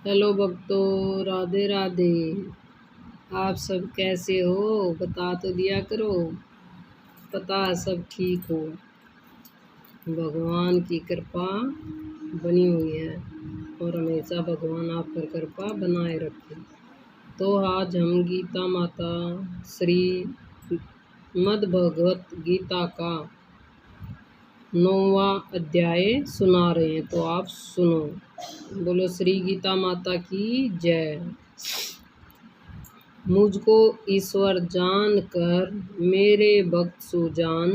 Hello भक्तों, राधे राधे। आप सब कैसे हो? बता तो दिया करो। पता है सब ठीक हो। भगवान की कृपा बनी हुई है और हमेशा भगवान आप पर कृपा बनाए रखे। तो आज हम गीता माता श्री मद्भगवत गीता का 9वां अध्याय सुना रहे हैं, तो आप सुनो। बोलो श्री गीता माता की जय। मुझको ईश्वर जान कर मेरे भक्त सुजान,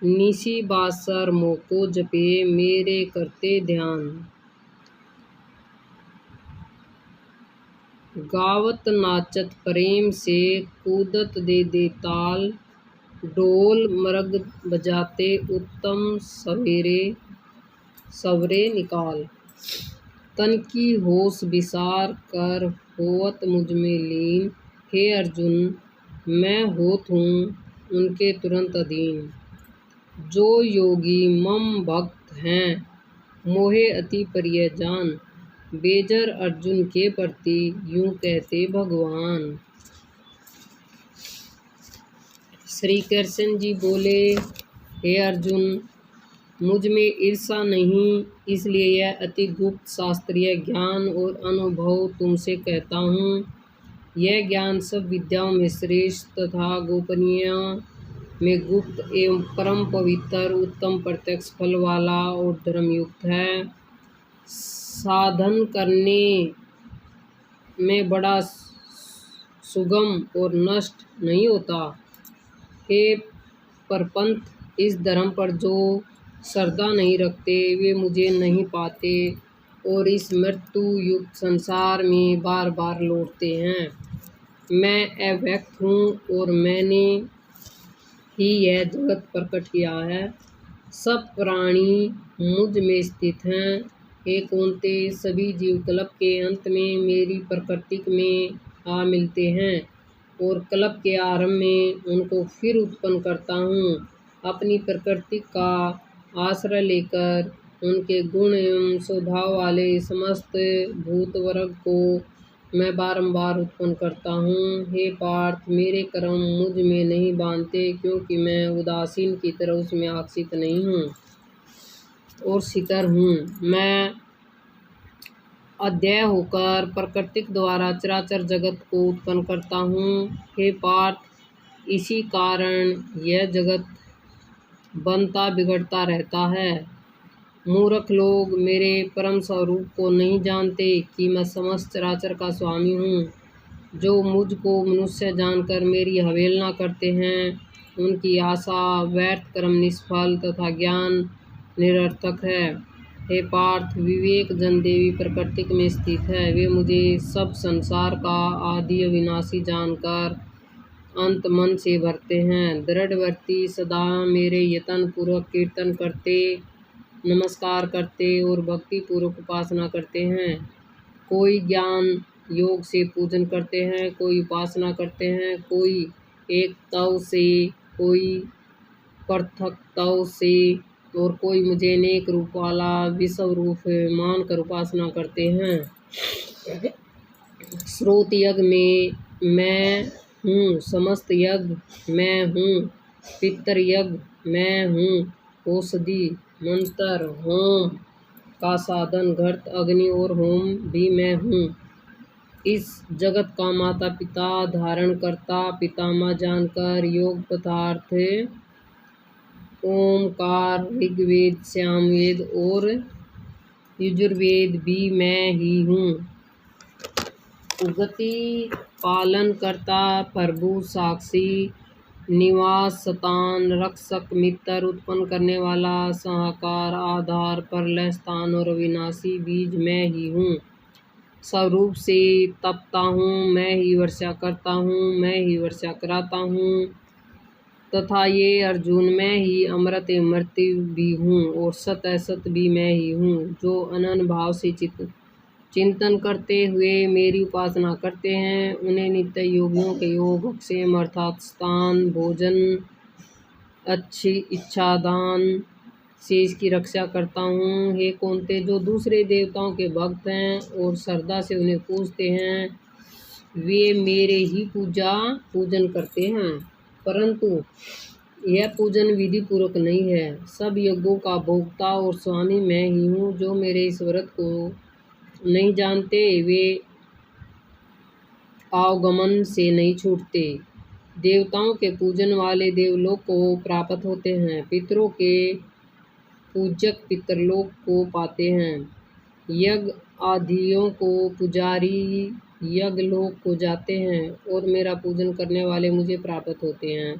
निशी बासर मोको जपे मेरे करते ध्यान। गावत नाचत प्रेम से कूदत दे ताल, ढोल मृग बजाते उत्तम सवेरे सवरे निकाल। तन की होश विसार कर होवत मुझ में लीन, हे अर्जुन मैं होत हूँ उनके तुरंत अधीन। जो योगी मम भक्त हैं मोहे अति प्रिय जान, बेजर अर्जुन के प्रति यूं कहते भगवान। श्री कृष्ण जी बोले, हे अर्जुन मुझ में ईर्षा नहीं, इसलिए यह अति गुप्त शास्त्रीय ज्ञान और अनुभव तुमसे कहता हूँ। यह ज्ञान सब विद्याओं में श्रेष्ठ तथा गोपनीय में गुप्त एवं परम पवित्र उत्तम प्रत्यक्ष फल वाला और धर्मयुक्त है। साधन करने में बड़ा सुगम और नष्ट नहीं होता। हे परपंथ, इस धर्म पर जो श्रद्धा नहीं रखते वे मुझे नहीं पाते और इस मृत्यु युक्त संसार में बार बार लौटते हैं। मैं अव्यक्त हूँ और मैंने ही यह जगत प्रकट किया है। सब प्राणी मुझ में स्थित हैं। हे कौन्ते, सभी जीव कल्प के अंत में मेरी प्रकृति में आ मिलते हैं और कल्प के आरंभ में उनको फिर उत्पन्न करता हूँ। अपनी प्रकृति का आश्रय लेकर उनके गुण एवं स्वभाव वाले समस्त भूत वर्ग को मैं बारंबार उत्पन्न करता हूँ। हे पार्थ, मेरे कर्म मुझ में नहीं बांधते, क्योंकि मैं उदासीन की तरह उसमें आश्रित नहीं हूँ और शीतर हूँ। मैं अध्यय होकर प्रकृति द्वारा चराचर जगत को उत्पन्न करता हूँ। हे पार्थ, इसी कारण यह जगत बनता बिगड़ता रहता है। मूर्ख लोग मेरे परम स्वरूप को नहीं जानते कि मैं समस्त चराचर का स्वामी हूँ। जो मुझको मनुष्य जानकर मेरी अवहेलना करते हैं उनकी आशा व्यर्थ, कर्म निष्फल तथा ज्ञान निरर्थक है। हे पार्थ, विवेक जन देवी प्रकृति में स्थित है। वे मुझे सब संसार का आदि अविनाशी जानकर अंत मन से भरते हैं। दृढ़वर्ती सदा मेरे यत्न पूर्वक कीर्तन करते, नमस्कार करते और भक्ति पूर्वक उपासना करते हैं। कोई ज्ञान योग से पूजन करते हैं, कोई उपासना करते हैं, कोई एक तव से, कोई पृथक तव से और कोई मुझे अनेक रूप वाला विश्व रूप मान कर उपासना करते हैं। स्रोत यज्ञ में मैं हूँ, समस्त यज्ञ मैं हूँ, पितर यज्ञ मैं हूँ, औषधि मंत्र होम का साधन घृत अग्नि और होम भी मैं हूँ। इस जगत का माता पिता धारण करता पितामह जानकर योग पदार्थ ओमकार, ऋग्वेद, सामवेद और यजुर्वेद भी मैं ही हूँ। गति पालन करता प्रभु साक्षी, निवास स्थान रक्षक मित्र, उत्पन्न करने वाला सहाकार, आधार प्रलय स्थान और अविनाशी बीज मैं ही हूँ। स्वरूप से तपता हूँ, मैं ही वर्षा करता हूँ, मैं ही वर्षा कराता हूँ तथा ये अर्जुन मैं ही अमृत मृत्यु भी हूँ और सत असत भी मैं ही हूँ। जो अनन्य भाव से चिंतन करते हुए मेरी उपासना करते हैं उन्हें नित्य योगियों के योग क्षेम अर्थात स्थान, भोजन, अच्छी इच्छा दान, से इसकी रक्षा करता हूँ। हे कौनते, जो दूसरे देवताओं के भक्त हैं और श्रद्धा से उन्हें पूजते हैं, वे मेरे ही पूजन करते हैं, परंतु यह पूजन विधि पूर्वक नहीं है। सब यज्ञों का भोक्ता और स्वामी मैं ही हूँ। जो मेरे इस व्रत को नहीं जानते, वे आवागमन से नहीं छूटते। देवताओं के पूजन वाले देवलोक को प्राप्त होते हैं, पितरों के पूजक पितरलोक को पाते हैं, यज्ञ आदियों को पुजारी यज्ञलोक को जाते हैं, और मेरा पूजन करने वाले मुझे प्राप्त होते हैं।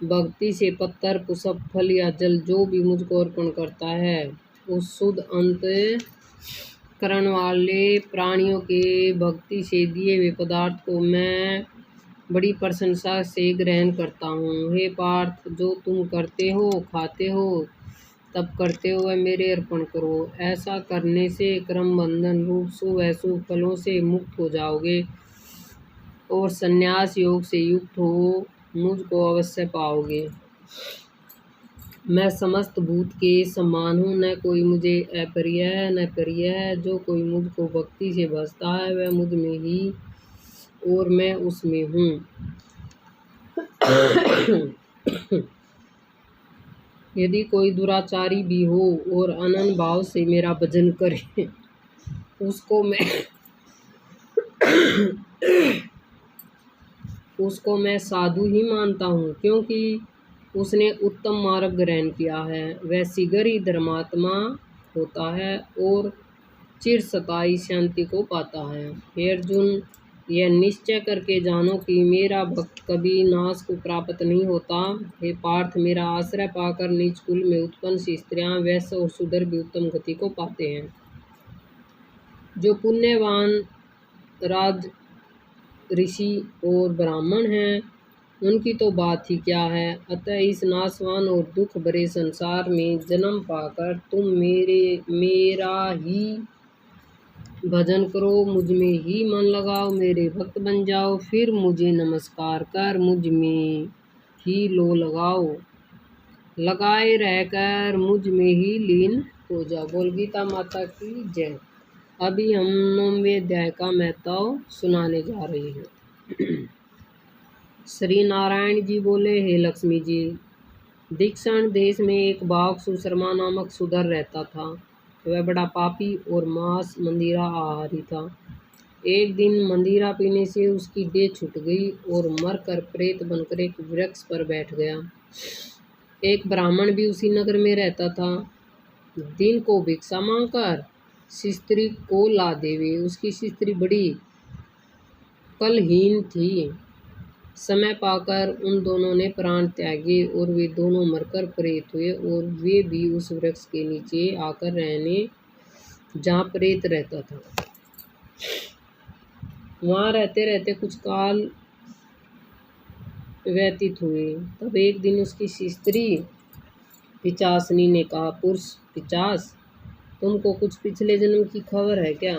भक्ति से पत्थर, पुष्प, फल या जल जो भी मुझको अर्पण करता है, उस शुद्ध अंतःकरण वाले प्राणियों के भक्ति से दिए हुए पदार्थ को मैं बड़ी प्रशंसा से ग्रहण करता हूँ। हे पार्थ, जो तुम करते हो, खाते हो, तब करते हुए मेरे अर्पण करो। ऐसा करने से कर्म बंधन रूप शुभ अशुभ फलों से मुक्त हो जाओगे और संन्यास योग से युक्त हो मुझको अवश्य पाओगे। मैं समस्त भूत के समान हूँ, न कोई मुझे अप्रिय है न प्रिय है। जो कोई मुझको भक्ति से भजता है, वह मुझ में ही और मैं उसमें हूँ। यदि कोई दुराचारी भी हो और अनन्य भाव से मेरा भजन करे, उसको मैं साधु ही मानता हूँ, क्योंकि उसने उत्तम मार्ग ग्रहण किया है। वह शीघ्र ही धर्मात्मा होता है और चिरस्थायी शांति को पाता है। हे अर्जुन, यह निश्चय करके जानो कि मेरा भक्त कभी नाश को प्राप्त नहीं होता। हे पार्थ, मेरा आश्रय पाकर नीच कुल में उत्पन्न स्त्रियां, वैश्य और शूद्र भी उत्तम गति को पाते हैं। जो पुण्यवान राज ऋषि और ब्राह्मण हैं, उनकी तो बात ही क्या है। अतः इस नाशवान और दुख भरे संसार में जन्म पाकर तुम मेरा ही भजन करो, मुझ में ही मन लगाओ, मेरे भक्त बन जाओ, फिर मुझे नमस्कार कर मुझ में ही लो लगाओ, लगाए रहकर मुझ में ही लीन हो जाओ। बोल गीता माता की जय। अभी हम 9वें अध्याय का महत्व सुनाने जा रहे हैं। श्री नारायण जी बोले, हे लक्ष्मी जी, दीक्षण देश में एक बाघ सुशर्मा नामक सुधर रहता था। वह बड़ा पापी और मांस मंदिरा आहारी था। एक दिन मंदिरा पीने से उसकी देह छूट गई और मरकर प्रेत बनकर एक वृक्ष पर बैठ गया। एक ब्राह्मण भी उसी नगर में रहता था। दिन को भिक्षा मांगकर स्त्री को ला देवे। उसकी स्त्री बड़ी कलहीन थी। समय पाकर उन दोनों ने प्राण त्यागे और वे दोनों मरकर प्रेत हुए, और वे भी उस वृक्ष के नीचे आकर रहने जहाँ प्रेत रहता था। वहाँ रहते रहते कुछ काल व्यतीत हुए। तब एक दिन उसकी स्त्री पिचासनी ने कहा, पुरुष पिचास, तुमको कुछ पिछले जन्म की खबर है क्या?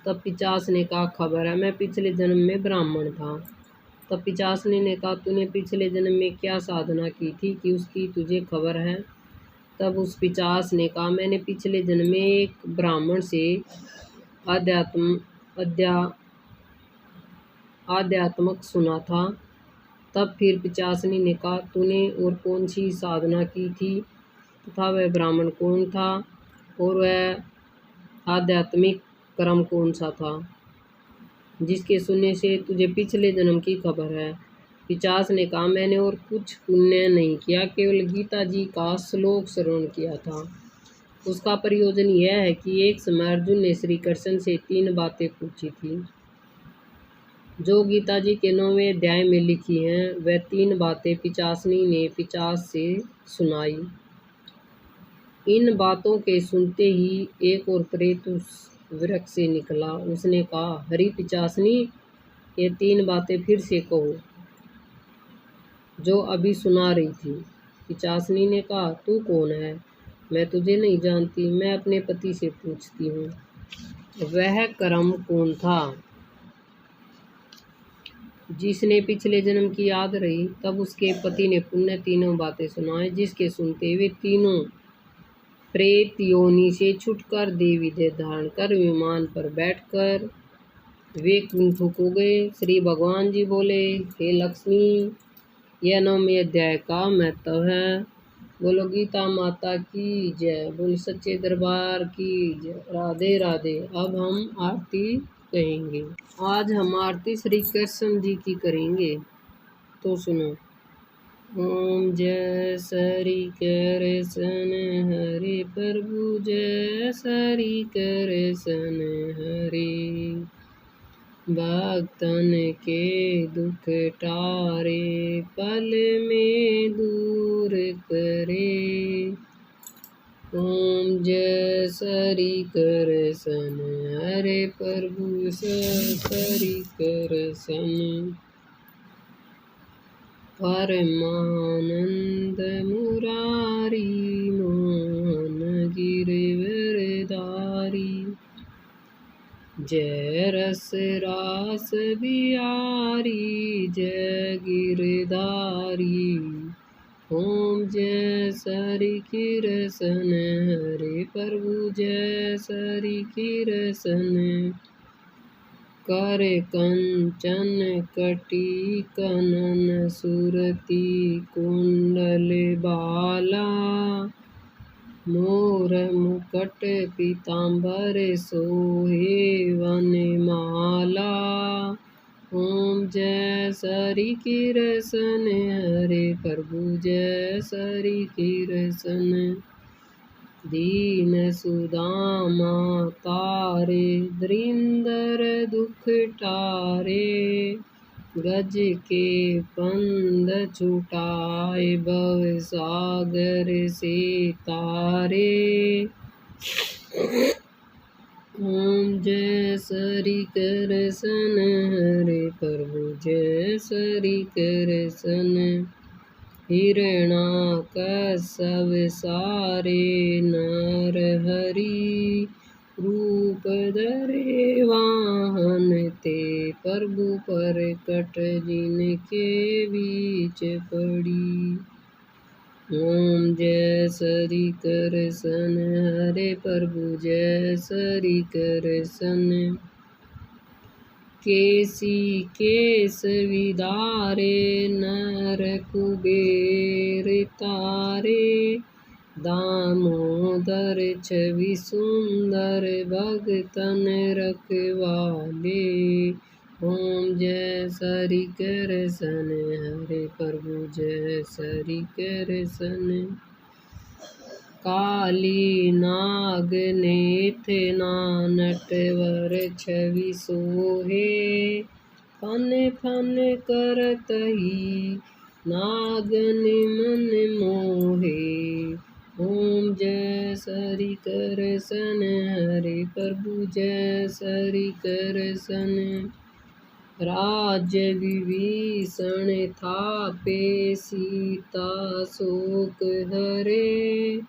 तब पिचास ने कहा, खबर है, मैं पिछले जन्म में ब्राह्मण था। तब पिचासनी ने कहा, तूने पिछले जन्म में क्या साधना की थी कि उसकी तुझे खबर है? तब उस पिचास ने कहा, मैंने पिछले जन्म में एक ब्राह्मण से आध्यात्मक सुना था। तब फिर पिचासनी ने कहा, तूने और कौन सी साधना की थी तथा वह ब्राह्मण कौन था और वह आध्यात्मिक कर्म कौन सा था जिसके सुनने से तुझे पिछले जन्म की खबर है? पिचास ने कहा, मैंने और कुछ पुण्य नहीं किया, केवल गीता जी का श्लोक श्रवण किया था। उसका प्रयोजन यह है कि एक समय अर्जुन ने श्री कृष्ण से 3 बातें पूछी थी, जो गीता जी के 9वें अध्याय में लिखी हैं। वह 3 बातें पिचासनी ने पिचास से सुनाई। इन बातों के सुनते ही एक और प्रेत उस वृक्ष से निकला। उसने कहा, हरि पिचासनी, ये 3 बातें फिर से कहो जो अभी सुना रही थी। पिचासनी ने कहा, तू कौन है? मैं तुझे नहीं जानती, मैं अपने पति से पूछती हूँ। वह कर्म कौन था जिसने पिछले जन्म की याद रही, तब उसके पति ने पुण्य तीनों बातें सुनाई, जिसके सुनते हुए तीनों प्रेत योनि से छुटकर देवी देह धारण कर विमान पर बैठकर वे कुंठ को गए। श्री भगवान जी बोले, हे लक्ष्मी, यह 9वें अध्याय का महत्व है। बोलो गीता माता की जय, बोलो सच्चे दरबार की जय। राधे राधे। अब हम आरती कहेंगे। आज हम आरती श्री कृष्ण जी की करेंगे, तो सुनो। ओम जय श्री कृष्ण हरे प्रभु, जय श्री कृष्ण हरे। भक्तन के दुख टारे, पल में दूर करे। ओम जय श्री कृष्ण हरे प्रभु, श्री कृष्ण। परमानंद मुरारी, मोहन गिरिवरधारी। जय रस रास बिहारी, जय गिरधारी। ओम जय श्री कृष्ण हरे प्रभु, जय श्री कृष्ण। कर कंचन कटी कनन, सुरती कुंडल बाला। मोर मुकुट पीतांबर, सोहे वनमाला। ओम जय श्री कृष्ण हरे प्रभु, जय श्री कृष्ण। दीन सुदामा तारे, दरिंदर दुख टारे। गज के पंद छुटाए, भव सागर से तारे। ओम जय श्री कृष्ण हरे प्रभु, जय श्री कृष्ण। हिरण्याकश्यप सारे, नर हरि रूप धरे वाहन ते। प्रभु प्रकट जिनके बीच पड़ी। ओम जय श्री कृष्ण हरे प्रभु, जय श्री कृष्ण। केसी केस विदारे, नर कुबेर तारे। दामोदर छवि सुंदर, भगतन रखवाले। ओम जय श्री कृष्ण हरे प्रभु, जय श्री कृष्ण। काली नाग नेथ ना, नटवर छवि सोहे। फन फन करतहि, नागन मन मोहे। ओम जय श्री कृष्ण हरे प्रभु, जय श्री कृष्ण। राज्य विभीषण थापे, सीता शोक हरे।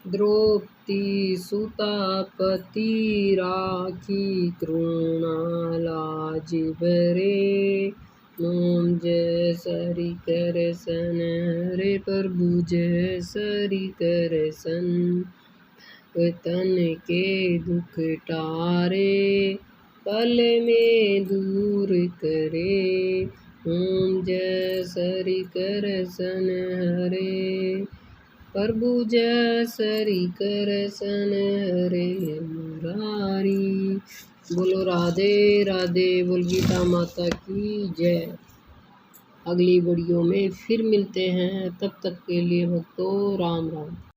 द्रौपदी सुता पति राखी, करुणा लाज भरे। ओम जय श्री कृष्ण हरे प्रभु, जय श्री कृष्ण। वतन के दुख टारे, पल में दूर करे। ओम जय श्री कृष्ण हरे प्रभु, जय श्री कृष्ण हरे मुरारी। बोलो राधे राधे। बोल गीता माता की जय। अगली वीडियो में फिर मिलते हैं, तब तक के लिए भक्तों राम राम।